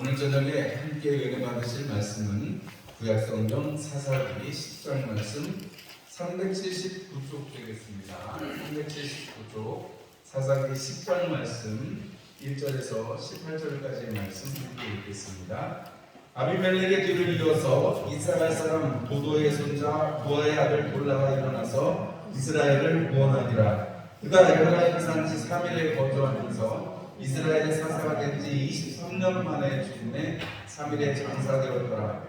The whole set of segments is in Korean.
오늘 저녁에 함께 은혜 받으실 말씀은 구약성경 사사기 10장 말씀 379쪽 되겠습니다. 379쪽 사사기 10장 말씀 1절에서 18절까지의 말씀 함께 읽겠습니다. 아비멜렉의 뒤를 이어서 이스라엘 사람 도도의 손자 부하의 아들 골라가 일어나서 이스라엘을 구원하니라. 그가 에브라임 산지 3일에 거주하면서 이스라엘의 사사가 된 지 23년 만에 죽음에 3일에 장사되었더라.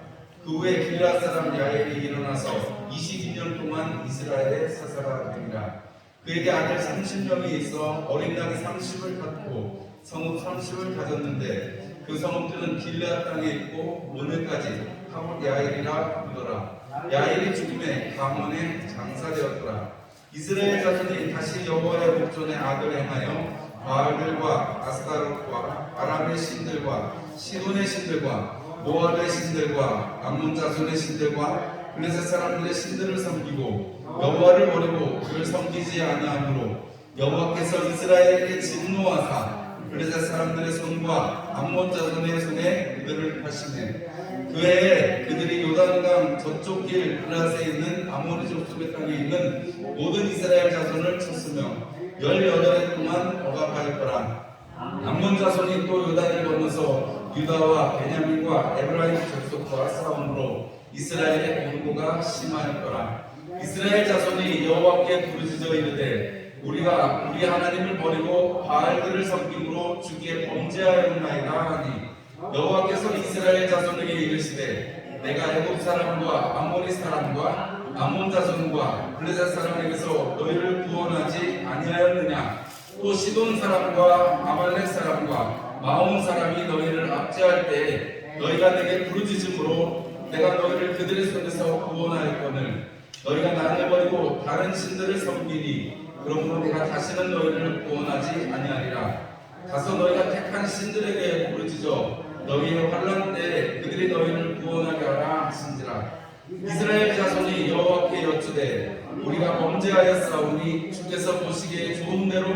그 후에 길앗 사람 야엘이 일어나서 22년 동안 이스라엘의 사사가 되니라. 그에게 아들 30명이 있어 어린 나이 30을 갖고 성읍 30을 가졌는데 그 성읍들은 길앗 땅에 있고 오늘까지 하봇 야엘이라 부르더라. 야엘이 죽음에 가문에 장사되었더라. 이스라엘 자손이 다시 여호와의 목전에 악을 행하여 바알들과 아스타롯과 아람의 신들과 시돈의 신들과 모압의 신들과 암몬 자손의 신들과 블레셋 사람들의 신들을 섬기고 여호와를 버리고 그를 섬기지 아니하므로 여호와께서 이스라엘에게 진노하사 블레셋 사람들의 손과 암몬 자손의 손에 그들을 파시네. 그 해에 그들이 요단강 저쪽 길 블라스에 있는 아모리 족속의 땅에 있는 모든 이스라엘 자손을 쳤으며 18해 동안 억압하였더라. 암몬 자손이 또 요단을 건너서 유다와 베냐민과 에브라임 족속과 싸움으로 이스라엘의 공고가 심하였더라. 이스라엘 자손이 여호와께 부르짖어 이르되 우리가 우리 하나님을 버리고 바알들을 섬김으로 주기에 범죄하였나이다 하니 여호와께서 이스라엘 자손에게 이르시되 내가 애굽 사람과 암모리 사람과 암몬 자손과 블레셋 사람에게서 너희를 구원하지 아니하였느냐. 또 시돈 사람과 아말렉 사람과 마온 사람이 너희를 압제할 때 너희가 내게 부르짖음으로 내가 너희를 그들의 손에서 구원하였거늘 너희가 나를 버리고 다른 신들을 섬기니 그러므로 내가 다시는 너희를 구원하지 아니하리라. 가서 너희가 택한 신들에게 부르짖어 너희의 환난 때에 그들이 너희를 구원하게 하라 하신지라. 이스라엘 자손이 여호와께 여쭈되 우리가 범죄하였사오니 주께서 보시기에 좋은 대로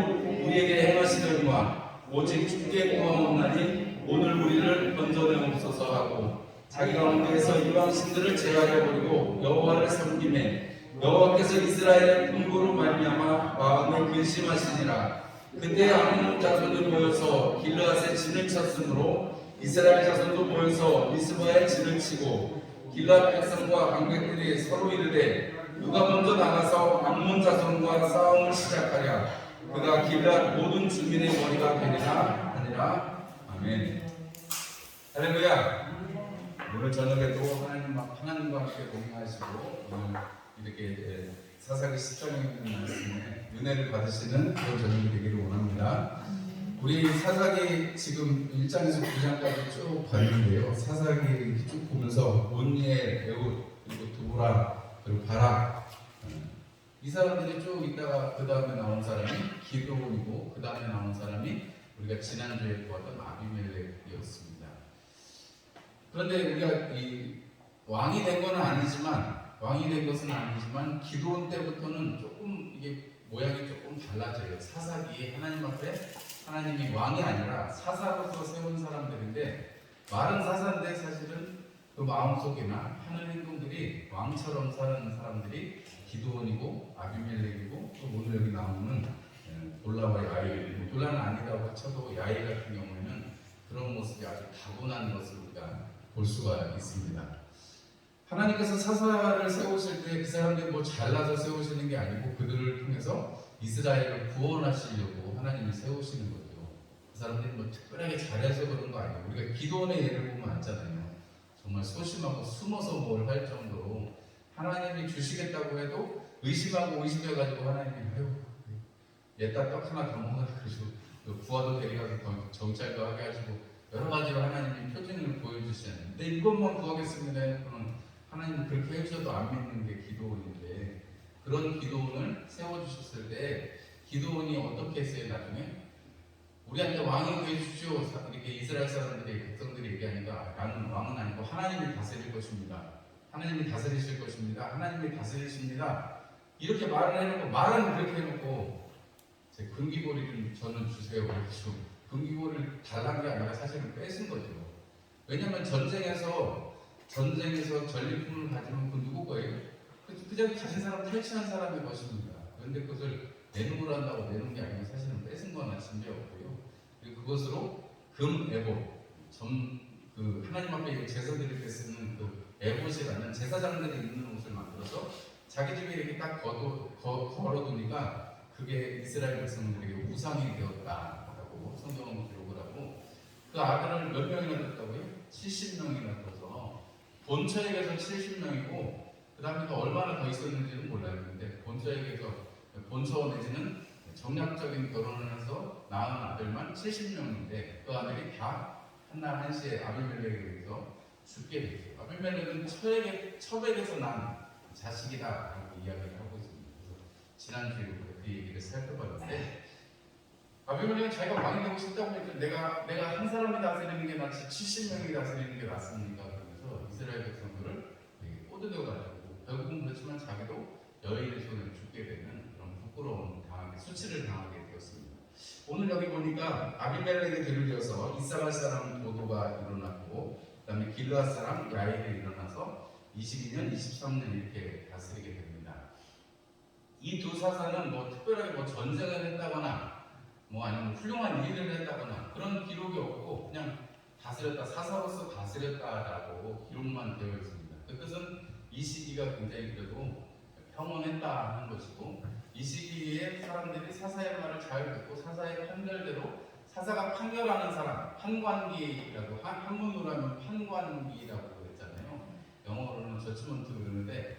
우리에게 행하시려니와 오직 주께 구하옵나니 오늘 우리를 건져내옵소서 하고 자기 가운데에서 이방 신들을 제하여 버리고 여호와를 섬기매 여호와께서 이스라엘의 분고로 말미암아 마음을 근심하시니라. 그때 암몬 자손이 모여서 길르앗에 진을 쳤으므로 이스라엘 자손도 모여서 미스바에 진을 치고 길르앗 백성과 방백들이 서로 이르되 누가 먼저 나가서 암몬 자손과 싸움을 시작하랴. 그가 길르앗 모든 주민의 머리가 되리라 하니라. 아멘. 할렐루야. 오늘 저녁에도 하나님과 함께 동행하시고 오늘 이렇게 사사기 10장에 있는 말씀에 은혜를 받으시는 그런 저녁이 되기를 원합니다. 우리 사사기 지금 1장에서 9장까지 쭉 봤는데요. 사사기 쭉 보면서 온니엘, 에훗, 그리고 두보라, 그리고 바락 이 사람들이 쭉 있다가 그 다음에 나온 사람이 기드온이고 그 다음에 나온 사람이 우리가 지난주에 보았던 아비멜렉이었습니다. 그런데 우리가 이 왕이 된 것은 아니지만 기드온 때부터는 조금 이게 모양이 조금 달라져요. 사사기에 하나님 앞에 하나님이 왕이 아니라 사사로서 세운 사람들인데 말은 사사인데 사실은 그 마음속이나 하는 행동들이 왕처럼 사는 사람들이 기드온이고 아비멜렉이고 또 오늘 여기 나오는 골라와 야일, 골라는 아니라고 쳐도 야일 같은 경우에는 그런 모습이 아주 타고난 것을 우리가 볼 수가 있습니다. 하나님께서 사사를 세우실 때 그 사람들이 뭐 잘나서 세우시는 게 아니고 그들을 통해서 이스라엘을 구원하시려고 하나님이 세우시는 거죠. 그 사람들이 뭐 특별하게 잘해서 그런 거 아니고 우리가 기도원의 예를 보면 알잖아요. 정말 소심하고 숨어서 뭘 할 정도로 하나님이 주시겠다고 해도 의심하고 의심해가지고 하나님이 얘따 떡 하나 더 먹어라 그러시고 부하도 데려가서 정찰도 하게 하시고 여러 가지로 하나님이 표징을 보여주시잖아요. 근데 이것만 구하겠습니다 해놓고는 하나님은 그렇게 해주셔도 안 믿는 게 기드온인데 그런 기드온을 세워주셨을 때 기드온이 어떻게 했어요? 나중에 우리한테 왕이 되십시오 이렇게 이스라엘 사람들이 백성들이 얘기하니까 나는 왕은 아니고 하나님이 다스릴 것입니다. 하나님이 다스리실 것입니다. 하나님이 다스리십니다. 이렇게 말을 해놓고 말은 그렇게 해놓고 제 금기고리를 저는 주세요. 그래서 금기고리를 달라는 게 아니라 사실은 뺏은 거죠. 왜냐하면 전쟁에서 전리품을 가지면 그 누구 거예요? 그냥 가진 사람 탈취한 사람의 것입니다. 그런데 그것을 내놓으라 한다고 내놓은 게 아니고 사실은 뺏은 거나 진배였고요. 그리고 그것으로 금 에봇, 그 하나님 앞에 제사 드릴 때 쓰는 그 에봇이라는 제사장들이 입는 옷을 만들어서 자기 집에 이렇게 딱 걸어두니까 그게 이스라엘 백성들에게 우상이 되었다라고 성경은 기록을 하고, 그 아들을 몇 명이나 뒀다고요? 70명이나 둬서 본처에게서 70명이고 그 다음에 또 얼마나 더 있었는지는 몰라요. 근데 본처 내지는 정략적인 결혼을 해서 낳은 아들만 70명인데 그 아들이 다 한날 한시에 아비멜렉에 의해서 죽게 됐어요. 아비멜렉은 첩에게서 난 자식이다라고 이야기를 하고 있습니다. 그래서 지난주에 그 얘기를 살펴봤는데, 아비멜렉은 자기가 왕이 되고 싶다고 했는데 내가 한 사람이 다스리는 게 낫지 70명이 다스리는 게 낫습니까? 그러면서 이스라엘 백성들을 꼬드겨가지고 결국은 그렇지만 자기도 여인의 손에 죽게 되는 그런 부끄러운 수치를 당하게 되었습니다. 오늘 여기 보니까 아비멜렉에 들려서 이스라엘 사람 도도가 일어났고 그 다음에 길르앗 사람 야일이 일어나서 22년, 23년 이렇게 다스리게 됩니다. 이 두 사사는 특별하게 전쟁을 했다거나 아니면 훌륭한 일을 했다거나 그런 기록이 없고 그냥 다스렸다, 사사로서 다스렸다라고 기록만 되어 있습니다. 그 뜻은 이 시기가 굉장히 그래도 평온했다 하는 것이고, 이 시기에 사람들이 사사의 말을 잘 듣고 사사의 판결대로, 사사가 판결하는 사람, 판관기라고, 한문으로 하면 판관기라고 그랬잖아요. 영어로는 저치먼트 그러는데,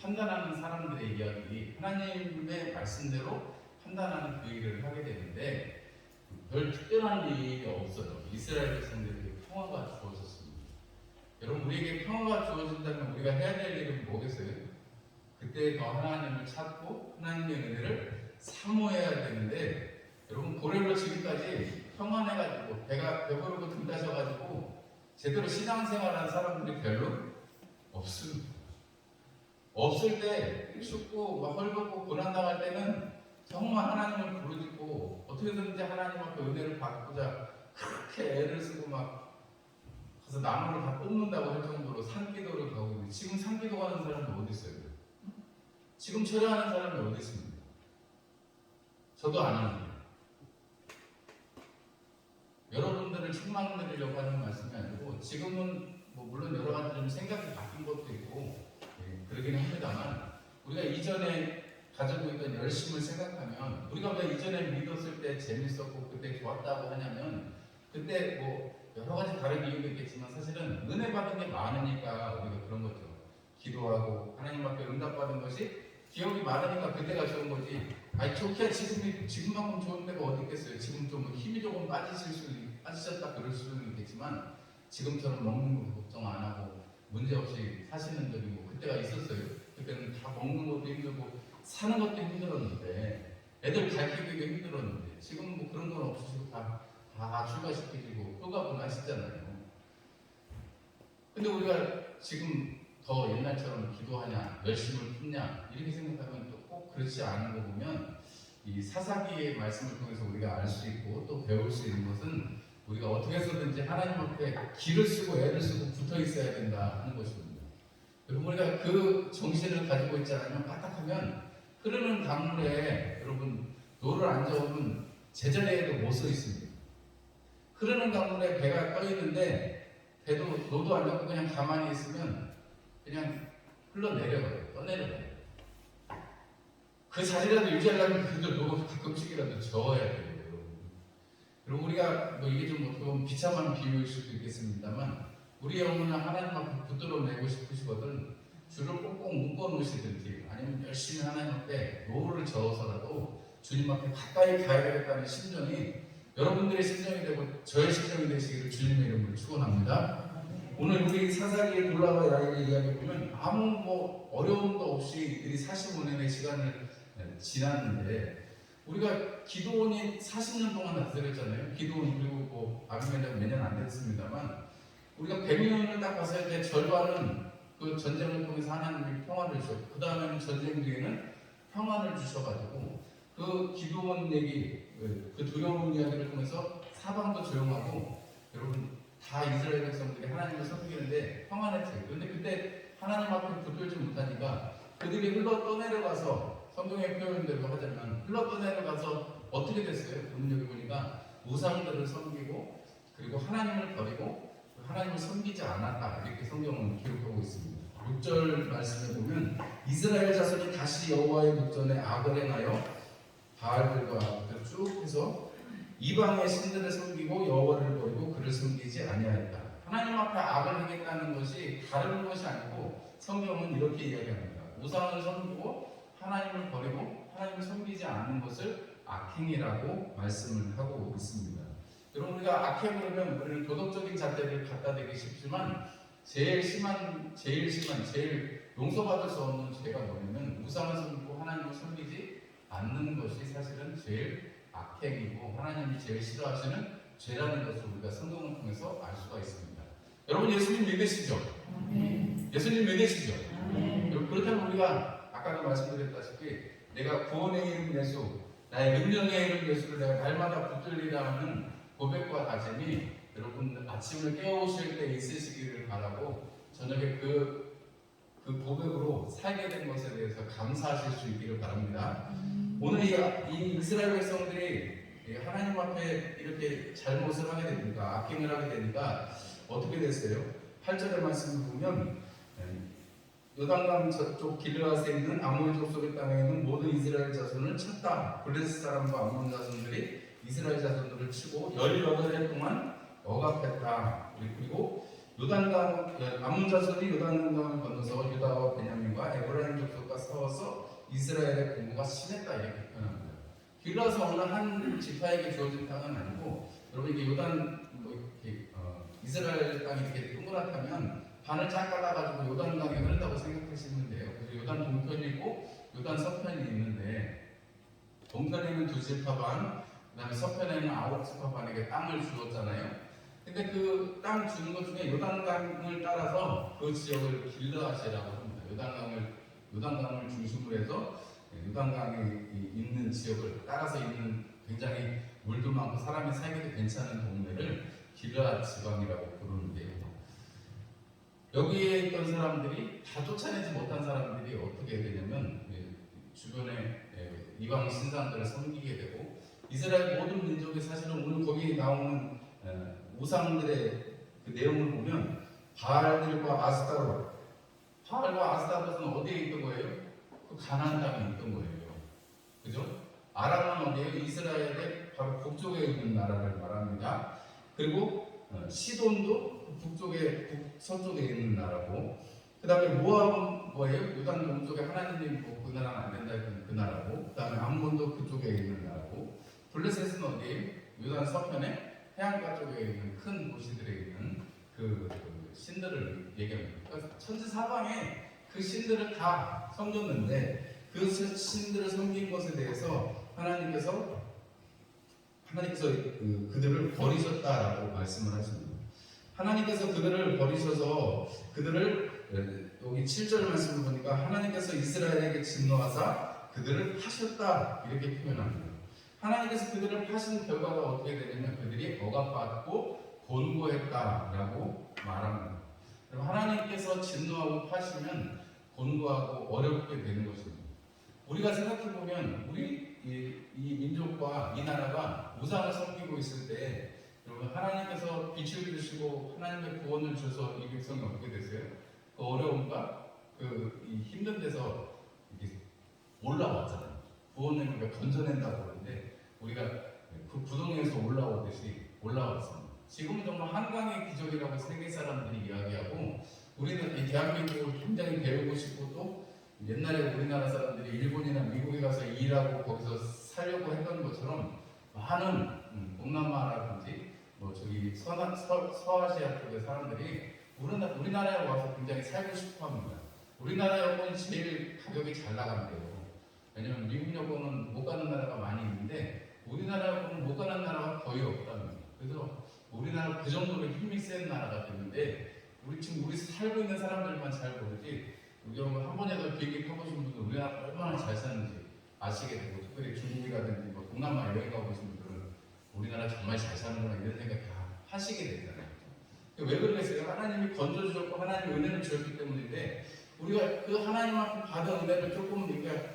판단하는 사람들의 이야기, 하나님의 말씀대로 판단하는 그 일을 하게 되는데 별 특별한 일이 없어요. 이스라엘 백성들에게 평화가 주어졌습니다. 여러분, 우리에게 평화가 주어진다면 우리가 해야 될 일은 뭐겠어요? 그때 더 하나님을 찾고 하나님의 은혜를 사모해야 되는데, 여러분 고레로 지금까지 평안해가지고 배부르고 등 따셔가지고 제대로 신앙생활하는 사람들이 별로 없습니다. 없을 때 춥고 헐벗고 고난당할 때는 정말 하나님을 부르짖고 어떻게든지 하나님 앞에 은혜를 받고자 그렇게 애를 쓰고 가서 나무를 다 뽑는다고 할 정도로 산기도를 가고 있는데, 지금 산기도 가는 사람이 어디 있어요? 지금 철야하는 사람이 어디 있습니까? 저도 안 합니다. 여러분들을 책망드리려고 하는 말씀이 아니고, 지금은 물론 여러 가지 좀 생각이 바뀐 것도 있고 그러긴 합니다만, 우리가 이전에 가지고 있던 열심을 생각하면, 우리가 왜 이전에 믿었을 때 재밌었고 그때 좋았다고 하냐면, 그때 여러 가지 다른 이유도 있겠지만 사실은 은혜 받은 게 많으니까 우리가 그런 거죠. 기도하고 하나님 앞에 응답받은 것이 기억이 많으니까 그때가 좋은 거지. 좋게 지금만큼 좋은 때가 어디 있겠어요. 지금 좀 힘이 조금 빠지셨다 그럴 수는 있겠지만, 지금처럼 먹는 거 걱정 안 하고 문제 없이 사시는 적이 그때가 있었어요. 그때는 다 먹는 것도 힘들고 사는 것도 힘들었는데, 애들 가르치기도 힘들었는데, 지금 그런 건 없으시고 다 출가시키시고 효과분하시잖아요. 근데 우리가 지금 더 옛날처럼 기도하냐, 열심을 품냐 이렇게 생각하면 또 꼭 그렇지 않은 거 보면, 이 사사기의 말씀을 통해서 우리가 알 수 있고 또 배울 수 있는 것은, 우리가 어떻게 해서든지 하나님 앞에 기를 쓰고 애를 쓰고 붙어 있어야 된다 하는 것입니다. 여러분, 우리가 그 정신을 가지고 있지 않으면, 까딱하면 흐르는 강물에 여러분 노를 안 저으면 제자리에도 못 서 있습니다. 흐르는 강물에 배가 떠 있는데 노도 안 잡고 그냥 가만히 있으면 그냥 흘러내려가요. 떠내려가요. 그 자리라도 유지하려면 그래도 노가 가끔씩이라도 저어야 돼요. 그리고 우리가 이게 좀 비참한 비유일 수도 있겠습니다만, 우리 영혼은 하나님 앞에 붙들어내고 싶으시거든 줄을 꼭꼭 묶어 놓으시든지, 아니면 열심히 하나님 앞에 노를 저어서라도 주님 앞에 가까이 가야 되겠다는 심정이 여러분들의 심정이 되고 저의 심정이 되시기를 주님의 이름으로 축원합니다. 오늘 우리 사사기의 돌라와 야일의 이야기 보면 아무 어려움도 없이 이들이 45년의 시간을 지났는데, 우리가 기도원이 40년 동안 다스렸잖아요. 기도원, 그리고 아비멜렉 몇 년 안 됐습니다만, 우리가 100년을 딱 봤을 때 절반은 그 전쟁을 통해서 하나님이 평화를 주셨고, 그 다음에는 전쟁 뒤에는 평화를 주셔가지고, 그 기도원 얘기, 그 두려운 이야기를 통해서 사방도 조용하고, 여러분 다 이스라엘 백성들이 하나님을 섬기는데 평안했어요. 그런데 그때 하나님 앞에 붙들지 못하니까 그들이 흘러 떠내려가서, 성경의 표현대로 하자면 흘러 떠내려가서 어떻게 됐어요? 그럼 여기 보니까 우상들을 섬기고 그리고 하나님을 버리고 하나님을 섬기지 않았다, 이렇게 성경은 기록하고 있습니다. 6절 말씀에 보면 이스라엘 자손이 다시 여호와의 목전에 악을 행하여 바알들과 쭉 해서 이방의 신들을 섬기고 여호와를 버리고 그를 섬기지 아니하였다. 하나님 앞에 악을 행했다는 것이 다른 것이 아니고 성경은 이렇게 이야기합니다. 우상을 섬기고 하나님을 버리고 하나님을 섬기지 않는 것을 악행이라고 말씀을 하고 있습니다. 여러분, 우리가 악행 그러면 우리는 도덕적인 잣대를 갖다 대기 쉽지만 제일 용서받을 수 없는 죄가 뭐냐면 우상을 섬기고 하나님을 섬기지 않는 것이 사실은 제일 악행이고 하나님이 제일 싫어하시는 죄라는 것을 우리가 성경을 통해서 알 수가 있습니다. 여러분, 예수님 믿으시죠? 예수님 믿으시죠? 그렇다면 우리가 아까도 말씀드렸다시피 내가 구원의 이름 예수, 나의 능력의 이름 예수를 내가 날마다 붙들리라 하는 고백과 다짐이 여러분 아침을 깨우실 때 있으시기를 바라고 저녁에 그 고백으로 살게 된 것에 대해서 감사하실 수 있기를 바랍니다. 오늘 이 이스라엘 백성들이 하나님 앞에 이렇게 잘못을 하게 되니까, 악행을 하게 되니까 어떻게 됐어요? 8절의 말씀을 보면 요단강 저쪽 길르앗에 있는 아몬 족속의 땅에 있는 모든 이스라엘 자손을 쳤다. 블레셋 사람과 아몬 자손들이 이스라엘 자손들을 치고 18해 동안 억압했다. 그리고 아몬 자손이 요단강을 건너서 유다와 베냐민과 에브라임 족속과 싸워서 이스라엘의 공고가 심했다, 이렇게 표현합니다. 길르앗은 어느 한 지파에게 주어진 땅은 아니고, 여러분 이게 이스라엘 땅이 이렇게 동그랗다면 반을 쫙 갈라가지고 요단강에 흐른다고 생각하시면 돼요. 그래서 요단 동편이 있고 요단 서편이 있는데, 동편에는 2지파 반, 그 다음에 서편에는 9지파 반에게 땅을 주었잖아요. 근데 그 땅 주는 것 중에 요단강을 따라서 그 지역을 길르앗이라고 합니다. 요단강을 중심으로 해서 요단강에 있는 지역을 따라서 있는 굉장히 물도 많고 사람이 살기도 괜찮은 동네를 길르앗 지방이라고 부르는데요. 여기에 있던 사람들이 다 쫓아내지 못한 사람들이 어떻게 되냐면 주변에 이방 신상들을 섬기게 되고, 이스라엘 모든 민족이 사실은 오늘 거기 나오는 우상들의 그 내용을 보면 바알과 아스타롯은 어디에 있던 거예요? 그 가나안 땅에 있던 거예요. 그죠? 아람은 어디에요? 이스라엘의 바로 북쪽에 있는 나라를 말합니다. 그리고 시돈도 서쪽에 있는 나라고, 그 다음에 모압은 뭐예요? 요단 동쪽에 하나님이 그 나라는 안 된다 했던 그 나라고, 그 다음에 암몬도 그쪽에 있는 나라고, 블레셋은 어디에요? 요단 서편에 해안가 쪽에 있는 큰 도시들에 있는 그 신들을 얘기합니다. 그러니까 천지사방에 그 신들을 다 섬겼는데 그 신들을 섬긴 것에 대해서 하나님께서 그들을 버리셨다라고 말씀을 하십니다. 하나님께서 그들을 버리셔서 여기 7절 말씀을 보니까 하나님께서 이스라엘에게 진노하사 그들을 파셨다, 이렇게 표현합니다. 하나님께서 그들을 파신 결과가 어떻게 되냐면 그들이 억압받고 곤고했다라고 말합니다. 그럼 하나님께서 진노하고 파시면 곤고하고 어렵게 되는 것입니다. 우리가 생각해보면 이 민족과 이 나라가 우상을 섬기고 있을 때 여러분, 하나님께서 빛을 주시고 하나님의 구원을 주셔서 이 백성이 어떻게 됐어요? 그 어려움과 이 힘든 데서 올라왔잖아요. 구원을 우리가 건져낸다고 하는데 우리가 그 구덩이에서 올라오듯이 올라왔습니다. 지금은 정말 한강의 기적이라고 세계 사람들이 이야기하고, 우리는 이 대한민국을 굉장히 배우고 싶고, 또 옛날에 우리나라 사람들이 일본이나 미국에 가서 일하고 거기서 살려고 했던 것처럼 많은 동남아라든지 서아시아 쪽의 사람들이 우리나라에 와서 굉장히 살고 싶어 합니다. 우리나라 여권이 제일 가격이 잘 나간대요. 왜냐면 미국 여권은 못 가는 나라가 많이 있는데 우리나라 여권은 못 가는 나라가 거의 없답니다. 그래서 우리나라 그 정도로 힘이 센 나라가 됐는데, 지금 우리 살고 있는 사람들만 잘 모르지, 여러분 한 번이라도 비행기 타보신 분들은 우리나라 얼마나 잘 사는지 아시게 되고, 특별히 중국이라든지 동남아 여행 가보신 분들은 우리나라 정말 잘 사는구나 이런 생각 다 하시게 되잖아요. 왜 그러겠어요? 하나님이 건져주셨고 하나님 은혜를 주셨기 때문인데 우리가 그 하나님 앞에 받은 은혜를 조금 그러니까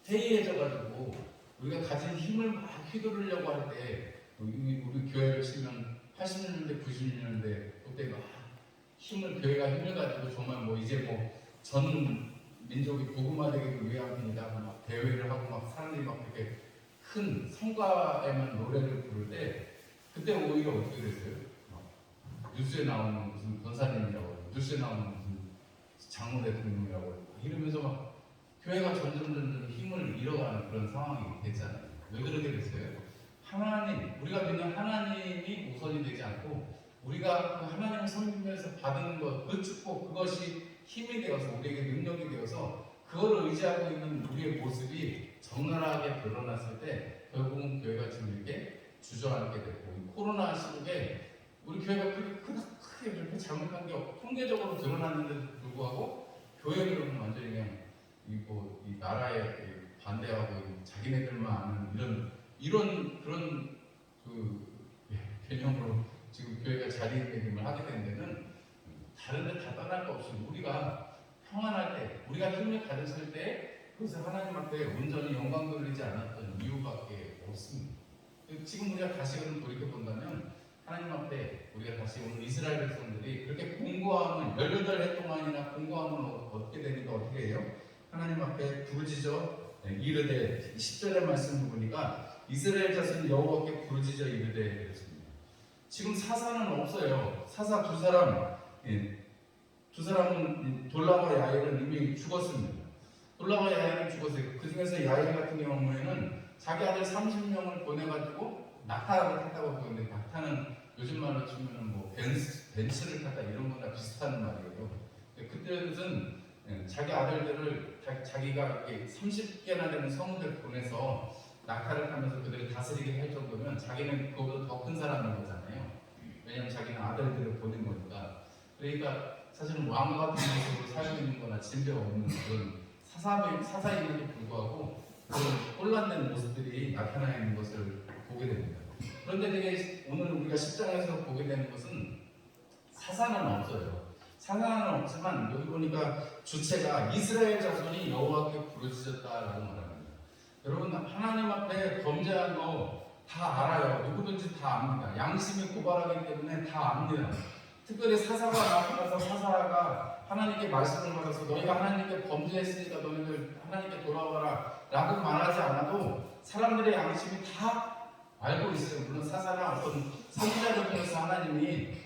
해이해져가지고 우리가 가진 힘을 막 휘두르려고 할 때 우리 교회를 치면 80년대 90년대 그때 막 힘을 교회가 힘을 가지고 정말 뭐 이제 뭐 전 민족이 복음화되기를 위함입니다. 막 대회를 하고 막 사람들이 막 그렇게 큰 성과에만 노래를 부를 때 그때 오히려 어떻게 됐어요? 뉴스에 나오는 무슨 권사님이라고 뉴스에 나오는 무슨 장로 대통령이라고 이러면서 막 교회가 점점 힘을 잃어가는 그런 상황이 됐잖아요. 왜 그렇게 됐어요? 하나님, 우리가 믿는 하나님이 우선이 되지 않고 우리가 그 하나님을 섬기면서 받은 것, 그 축복, 그것이 힘이 되어서 우리에게 능력이 되어서 그거를 의지하고 있는 우리의 모습이 적나라하게 드러났을 때 결국은 교회가 지금 이렇게 주저앉게 되고 코로나 시국에 우리 교회가 크게 그렇게 잘못한 게 통계적으로 드러났는데도 불구하고 교회들은 완전히 그냥 이 나라에 반대하고 자기네들만 아는 이런 그런 개념으로 지금 교회가 자리매김을 하게 된 데는 다른 데 다 떠날 거 없이 우리가 평안할 때, 우리가 힘을 가졌을 때 그것을 하나님 앞에 온전히 영광 돌리지 않았던 이유밖에 없습니다. 지금 우리가 다시금 돌이켜본다면 하나님 앞에 우리가 다시 오늘 이스라엘 백성들이 그렇게 공고함을 18해 동안이나 공고함을 얻게 되니까 어떻게 해요? 하나님 앞에 부르짖어 이르되 10절의 말씀을 보니까 이스라엘 자손이 여호와께 부르짖어 이르되 그랬습니다. 지금 사사는 없어요. 사사 두 사람, 두 사람은 돌라와 야엘은 이미 죽었습니다. 돌라와 야엘은 죽었어요. 그 중에서 야엘 같은 경우에는 자기 아들 30명을 보내가지고 낙타를 탔다고 보는데 낙타는 요즘 말로 치면 뭐 벤츠를 탔다 이런 거나 비슷한 말이에요. 그때는 자기 아들들을 자기가 30개나 되는 성들 보내서 낙타를 타면서 그들을 다스리게 할 정도면 자기는 그보다 더 큰 사람인 거잖아요. 왜냐하면 자기는 아들들을 보낸 거니까. 그러니까 사실은 왕 같은 모습으로 살고 있는 거나 진배가 없는 그런 사사임에도 불구하고 그런 혼란된 모습들이 나타나 있는 것을 보게 됩니다. 그런데 되게 오늘 우리가 10장에서 보게 되는 것은 사사는 없어요. 사사는 없지만 여기 보니까 주체가 이스라엘 자손이 여호와께 부르짖었다라고 말합니다. 여러분 하나님 앞에 범죄한 거 다 알아요. 누구든지 다 압니다. 양심이 고발하기 때문에 다 압니다. 특별히 사사가 나타나서 사사가 하나님께 말씀을 받아서 너희가 하나님께 범죄했으니까 너희들 하나님께 돌아와라 라고 말하지 않아도 사람들의 양심이 다 알고 있어요. 물론 사사나 어떤 선지자를 통해서 하나님이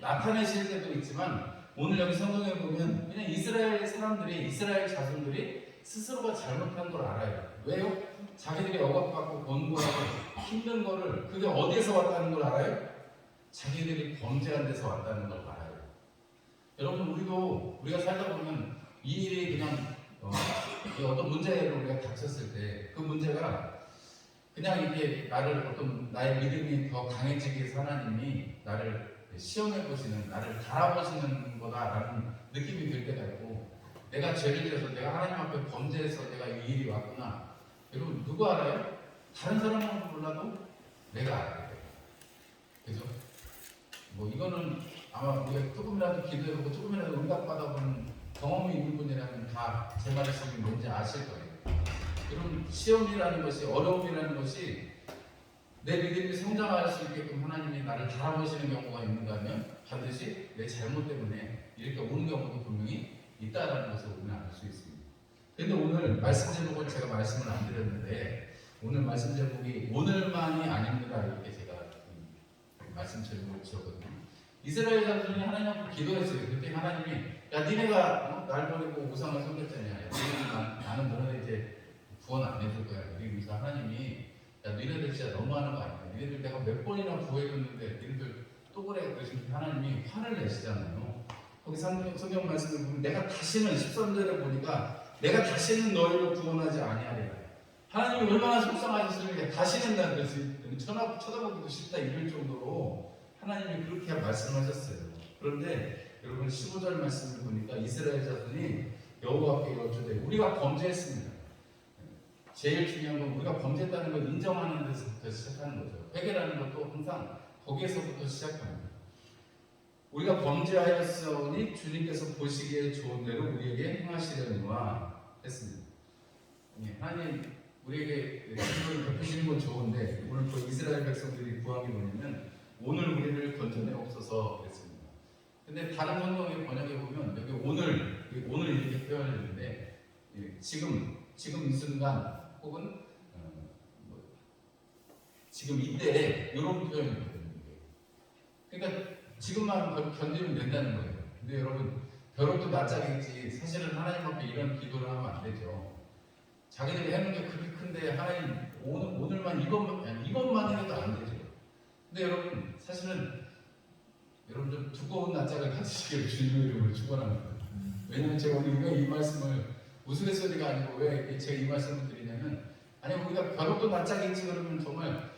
나타내실 때도 있지만 오늘 여기 성경에 보면 그냥 이스라엘 사람들이 이스라엘 자손들이 스스로가 잘못한 걸 알아요. 왜요? 자기들이 억압받고 권고하고 힘든 거를 그게 어디에서 왔다는 걸 알아요? 자기들이 범죄한 데서 왔다는 걸 알아요. 여러분 우리가 살다 보면 이 일이 그냥 어떤 문제로 우리가 닥쳤을 때 그 문제가 그냥 이게 나의 믿음이 더 강해지기 위해서 하나님이 나를 시험해 보시는, 나를 달아보시는 거다라는 느낌이 들 때가 있고, 내가 죄를 지어서 내가 하나님 앞에 범죄해서 내가 이 일이 왔구나. 여러분 누구 알아요? 다른 사람은 몰라도 내가 알아요. 그죠? 뭐 이거는 아마 우리가 조금이라도 기도해보고 조금이라도 응답받아보는 경험이 있는 분이라면 다 제 말씀이 뭔지 아실 거예요. 여러분 시험이라는 것이, 어려움이라는 것이 내 믿음이 성장할 수 있게끔 하나님이 나를 달아보시는 경우가 있는가 하면 반드시 내 잘못 때문에 이렇게 오는 경우도 분명히 있다는 것을 우리는 알 수 있습니다. 그런데 오늘 말씀 제목을 제가 말씀을 안 드렸는데 오늘 말씀 제목이 오늘만이 아닙니다 이렇게 제가 말씀 제목을 지었거든요. 이스라엘 자손이 하나님 앞에 기도했어요. 그때 하나님이 야 니네가 날 버리고 우상을 섬겼잖냐. 나는 너네 이제 구원 안 해줄 거야. 그러면서 하나님이 야 니네들 진짜 너무하는 거 아니야. 니네들 내가 몇 번이나 구해줬는데 니네들 또 그래. 그러시면 하나님이 화를 내시잖아요. 거기 성경 말씀을 보면 내가 다시는 13절에 보니까 내가 다시는 너희를 구원하지 아니하리라. 하나님이 얼마나 속상하셨으면 다시는 나 그래서 쳐다보기도 싫다 이럴 정도로 하나님이 그렇게 말씀하셨어요. 그런데 여러분 15절 말씀을 보니까 이스라엘 자손이 여호와께 여쭈되 우리가 범죄했습니다. 제일 중요한 건 우리가 범죄했다는 걸 인정하는 데서부터 시작하는 거죠. 회개라는 것도 항상 거기에서부터 시작합니다. 우리가 범죄하였으니 주님께서 보시기에 좋은 대로 우리에게 행하시려니와 했습니다. 하나님 우리에게 지금을 베푸시는 건 좋은데 오늘 그 이스라엘 백성들이 구한 게 뭐냐면 오늘 우리를 건져내옵소서 그랬습니다. 근데 다른 성경에 번역해 보면 여기 오늘 이렇게 표현했는데 지금 이 순간 혹은 지금 이때 이런 표현이거든요. 그러니까 지금만 견디면 된다는 거예요. 근데 여러분 벼락도 낯짝이지 사실은 하나님 앞에 이런 기도를 하면 안 되죠. 자기들이 해놓은 게 그렇게 큰데 하나님 오늘만 이것만이라도 안 되죠. 근데 여러분 사실은 여러분 좀 두꺼운 낯짝을 가지시기를 주님의 이름으로 축원합니다. 왜냐하면 제가 오늘 이 말씀을 우스갯소리가 아니고 왜 제가 이 말씀을 드리냐면 아니 우리가 벼락도 낯짝이지 그러면 정말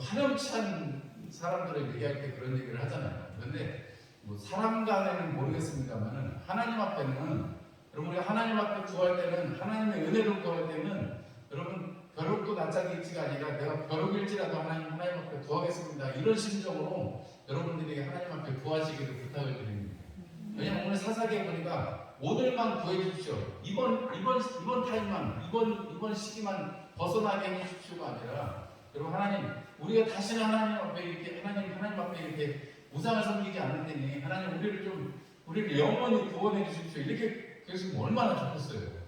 파렴치한 사람들을 얘기할 때 그런 얘기를 하잖아요. 그런데 뭐 사람 간에는 모르겠습니다만은 하나님 앞에는 여러분 우리가 하나님 앞에 구할 때는 하나님의 은혜로 구할 때는 여러분 벼락도 낯짝일지가 아니라 내가 벼락일지라도 하나님 앞에 구하겠습니다. 이런 심정으로 여러분들이 하나님 앞에 구하시기를 부탁을 드립니다. 왜냐하면 오늘 사사기에 보니까 오늘만 구해 주십시오. 이번 타임만 이번 시기만 벗어나게 해 주십시오가 아니라 여러분 하나님 우리가 다시는 하나님 앞에 이렇게 우상을 섬기지 않을 테니 하나님 우리를 영원히 구원해 주십시오. 이렇게 그랬으면 얼마나 좋겠어요.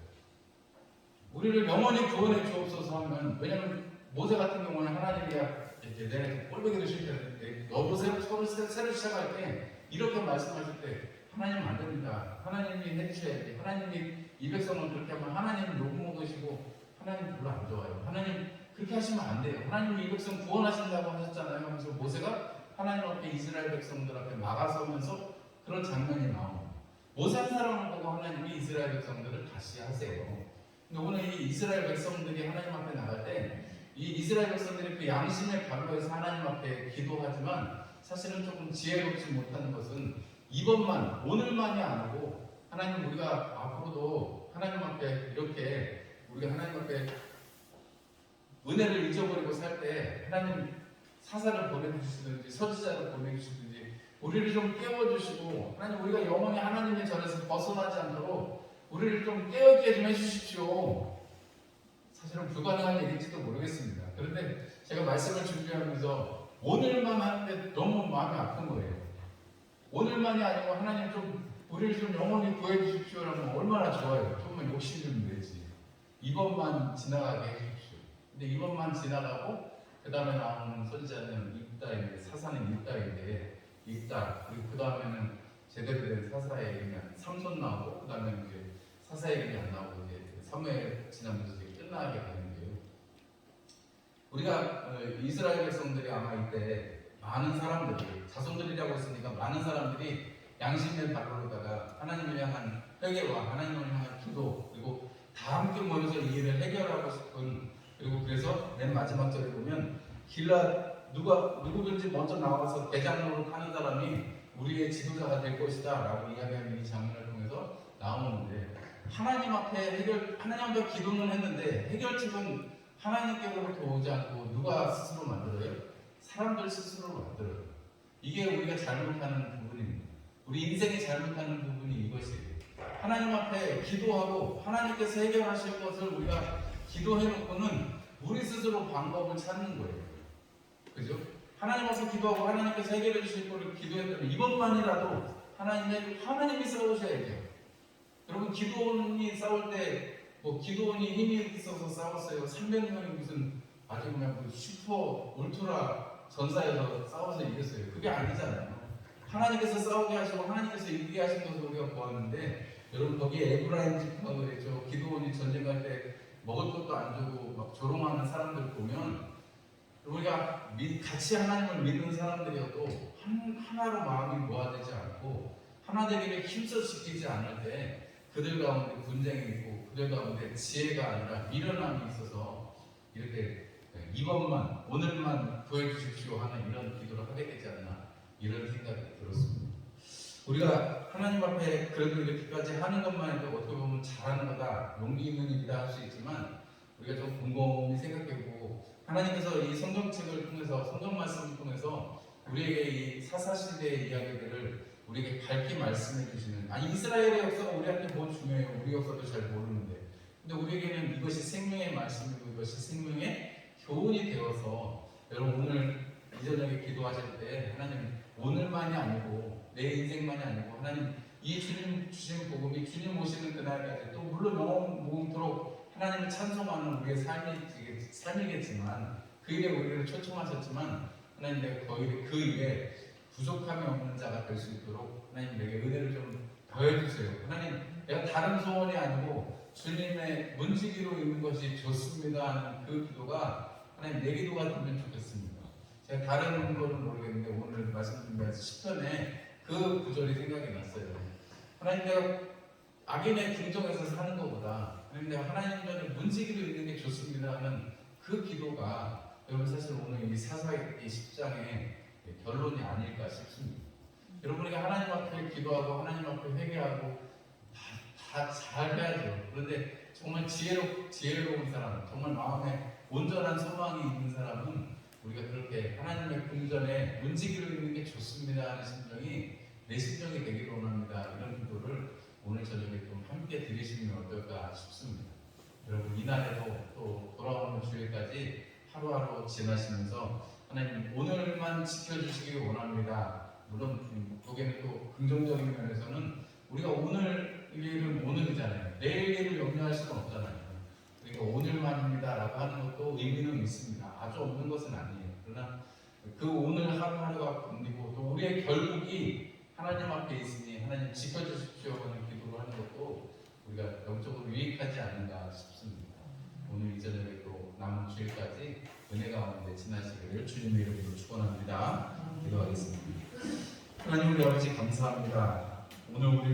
우리를 영원히 구원해 주옵소서 하면 왜냐하면 모세 같은 경우는 하나님이야 이렇게 내가 꼴보기도 싫대. 여보세요 서로 새로 시작할 때 이렇게 말씀하실 때 하나님 안 됩니다. 하나님이 해주셔야지. 하나님이 이 백성을 그렇게 하면 하나님 욕먹으시고 하나님 별로 안 좋아요. 하나님 그렇게 하시면 안 돼요. 하나님이 이 백성 구원하신다고 하셨잖아요. 하면서 모세가 하나님 앞에 이스라엘 백성들 앞에 막아서면서 그런 장면이 나옵니다. 모세 사람을 보고 하나님이 이스라엘 백성들을 다시 하세요. 근데 오늘 이 이스라엘 백성들이 하나님 앞에 나갈 때 이 이스라엘 백성들이 그 양심의 발로에서 하나님 앞에 기도하지만 사실은 조금 지혜롭지 못하는 것은 이번만 오늘만이 아니고 하나님 우리가 앞으로도 하나님 앞에 이렇게 우리가 하나님 앞에 은혜를 잊어버리고 살 때 하나님 사사를 보내주시든지 선지자를 보내주시든지 우리를 좀 깨워주시고 하나님 우리가 영원히 하나님의 전에서 벗어나지 않도록 우리를 좀 깨어있게 좀 해주십시오. 사실은 불가능한 일일지도 모르겠습니다. 그런데 제가 말씀을 준비하면서 오늘만 하는데 너무 마음이 아픈 거예요. 오늘만이 아니고 하나님 우리를 좀 영원히 구해주십시오라면 얼마나 좋아요. 조금만 욕심 좀 내지. 이번만 지나가게 해주십시오. 근데 이번만 지나가고 그 다음에 나오는 선지자는 입다인데 사사는 입다 그리고 그 다음에는 제대로 된 사사의 이름이 삼손 나오고 그 다음에 이제 사사의 이름이 안 나오고 이제 사무엘 지나면서 이제 끝나게 되는데요. 우리가 이스라엘 백성들이 아마 이때 많은 사람들이 자손들이라고 했으니까 많은 사람들이 양심의 발로다가 하나님을 향한 회개와 하나님을 향한 기도 그리고 다 함께 모여서 이 일을 해결하고 싶은 그리고 그래서 맨 마지막 절에 보면 누구든지 먼저 나와서 대장로를 하는 사람이 우리의 지도자가 될 것이다 라고 이야기하는 이 장면을 통해서 나오는데 하나님 앞에 기도는 했는데 해결책은 하나님께로부터 오지 않고 누가 스스로 만들어요? 사람들 스스로 만들어요. 이게 우리가 잘못하는 부분입니다. 우리 인생이 잘못하는 부분이 이것이에요. 하나님 앞에 기도하고 하나님께서 해결하실 것을 우리가 기도해놓고는 우리 스스로 방법을 찾는 거예요. 그죠? 하나님 앞에 기도하고 하나님께서 해결해 주실 것을 기도했다면 이번만이라도 하나님이 싸우셔야죠. 여러분 기도원이 싸울 때 기도원이 힘이 있어서 싸웠어요. 300명이 무슨 아주 그냥 슈퍼 울트라 전사에서 싸워서 이겼어요. 그게 아니잖아요. 하나님께서 싸우게 하시고 하나님께서 이기게 하신 것을 우리가 보았는데 여러분 거기에 에브라임 지파가 그랬죠. 기도원이 전쟁할 때 먹을 것도 안 주고 막 조롱하는 사람들 보면 우리가 같이 하나님을 믿는 사람들이어도 하나로 마음이 모아되지 않고 하나 되기를 힘써시키지 않을 때 그들 가운데 분쟁이 있고 그들 가운데 지혜가 아니라 미련함이 있어서 이렇게 이번만 오늘만 구해주십시오 하는 이런 기도를 하게 되지 않나 이런 생각이 들었습니다. 우리가 하나님 앞에 그래도 이렇게까지 하는 것만 해도 어떻게 보면 잘하는 거다 용기 있는 일이다 할 수 있지만 우리가 좀 곰곰이 생각해보고 하나님께서 이 성경책을 통해서 성경 말씀을 통해서 우리에게 이 사사시대의 이야기들을 우리에게 밝게 말씀해 주시는, 아니 이스라엘의 역사가 우리한테 뭐 중요해요? 우리 역사도 잘 모르는데. 근데 우리에게는 이것이 생명의 말씀이고 이것이 생명의 교훈이 되어서, 여러분 오늘 이 저녁에 기도하실 때 하나님 오늘만이 아니고 내 인생만이 아니고 하나님 이 주님 주신 복음이 주님 오시는 그날까지, 또 물론 영원 무궁토록 하나님을 찬송하는 우리의 삶이겠지만, 그 일에 우리를 초청하셨지만 하나님 내가 거의 그 일에 부족함이 없는 자가 될 수 있도록 하나님 내게 은혜를 좀 더해주세요. 하나님 내가 다른 소원이 아니고 주님의 문지기로 있는 것이 좋습니다 하는 그 기도가 하나님 내 기도가 되면 좋겠습니다. 제가 다른 거는 모르겠는데 오늘 말씀드리면서 10편에 그 구절이 생각이 났어요. 하나님 내가 악인의 궁정에서 사는 것보다 하나님 내가 하나님 전에 문지기로 있는 게 좋습니다 하는 그 기도가 여러분 사실 오늘 이 사사기 10장의 결론이 아닐까 싶습니다. 여러분에게 하나님 앞에 기도하고 하나님 앞에 회개하고 다 잘 해야죠. 그런데 정말 지혜로운 사람, 정말 마음에 온전한 소망이 있는 사람은 우리가 그렇게 하나님의 궁전에 문지기로 있는 게 좋습니다 하는 심정이 내 심정이 되기를 원합니다. 이런 기도를 오늘 저녁에 좀 함께 드리시면 어떨까 싶습니다. 여러분 이날에도 또 돌아오는 주일까지 하루하루 지나시면서 하나님 오늘만 지켜주시기 원합니다. 물론 거기에는 또 긍정적인 면에서는 우리가 오늘 일은 오늘이잖아요. 내일 일을 염려할 수는 없잖아요. 그러니까 오늘만입니다 라고 하는 것도 의미는 있습니다. 아주 없는 것은 아니에요. 그러나 그 오늘 하루하루가 견디고 또 우리의 결국이 하나님 앞에 있으니 하나님 지켜주십시오 하는 기도를 하는 것도 우리가 영적으로 유익하지 않는가 싶습니다. 오늘 이 저녁에 또 남은 주일까지 은혜 가운데 지나시기를 주님의 이름으로 축원합니다. 기도하겠습니다. 하나님 우리 아버지 감사합니다. 오늘 우리